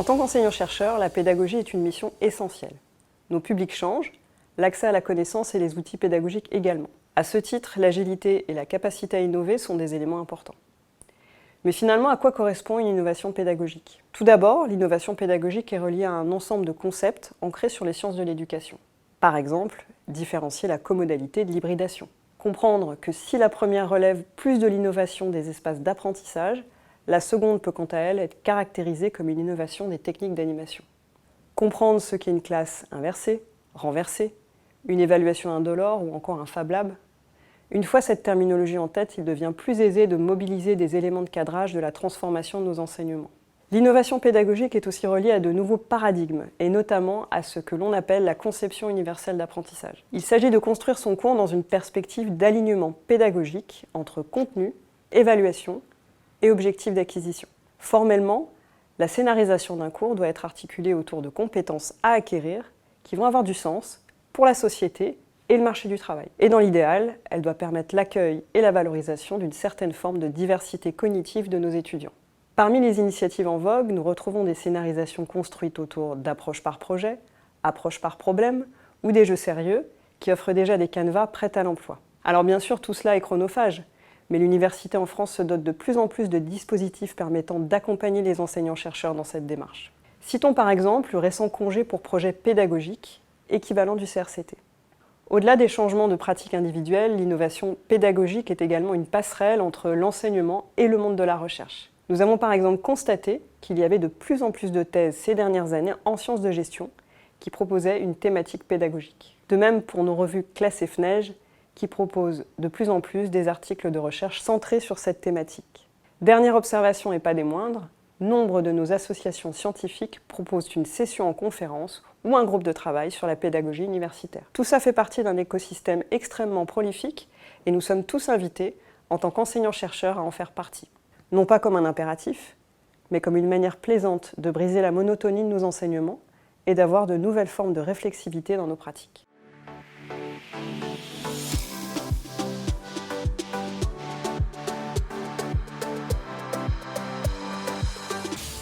En tant qu'enseignant-chercheur, la pédagogie est une mission essentielle. Nos publics changent, l'accès à la connaissance et les outils pédagogiques également. À ce titre, l'agilité et la capacité à innover sont des éléments importants. Mais finalement, à quoi correspond une innovation pédagogique? Tout d'abord, l'innovation pédagogique est reliée à un ensemble de concepts ancrés sur les sciences de l'éducation. Par exemple, différencier la comodalité de l'hybridation. Comprendre que si la première relève plus de l'innovation des espaces d'apprentissage, la seconde peut quant à elle être caractérisée comme une innovation des techniques d'animation. Comprendre ce qu'est une classe inversée, renversée, une évaluation indolore ou encore un Fab Lab. Une fois cette terminologie en tête, il devient plus aisé de mobiliser des éléments de cadrage de la transformation de nos enseignements. L'innovation pédagogique est aussi reliée à de nouveaux paradigmes, et notamment à ce que l'on appelle la conception universelle d'apprentissage. Il s'agit de construire son cours dans une perspective d'alignement pédagogique entre contenu, évaluation et objectif d'acquisition. Formellement, la scénarisation d'un cours doit être articulée autour de compétences à acquérir qui vont avoir du sens pour la société et le marché du travail. Et dans l'idéal, elle doit permettre l'accueil et la valorisation d'une certaine forme de diversité cognitive de nos étudiants. Parmi les initiatives en vogue, nous retrouvons des scénarisations construites autour d'approches par projet, approches par problème ou des jeux sérieux qui offrent déjà des canevas prêts à l'emploi. Alors bien sûr, tout cela est chronophage, mais l'université en France se dote de plus en plus de dispositifs permettant d'accompagner les enseignants-chercheurs dans cette démarche. Citons par exemple le récent congé pour projet pédagogique, équivalent du CRCT. Au-delà des changements de pratiques individuelles, l'innovation pédagogique est également une passerelle entre l'enseignement et le monde de la recherche. Nous avons par exemple constaté qu'il y avait de plus en plus de thèses ces dernières années en sciences de gestion qui proposaient une thématique pédagogique. De même pour nos revues Classe et FNEJ qui proposent de plus en plus des articles de recherche centrés sur cette thématique. Dernière observation et pas des moindres, nombre de nos associations scientifiques proposent une session en conférence ou un groupe de travail sur la pédagogie universitaire. Tout ça fait partie d'un écosystème extrêmement prolifique et nous sommes tous invités, en tant qu'enseignants-chercheurs, à en faire partie. Non pas comme un impératif, mais comme une manière plaisante de briser la monotonie de nos enseignements et d'avoir de nouvelles formes de réflexivité dans nos pratiques.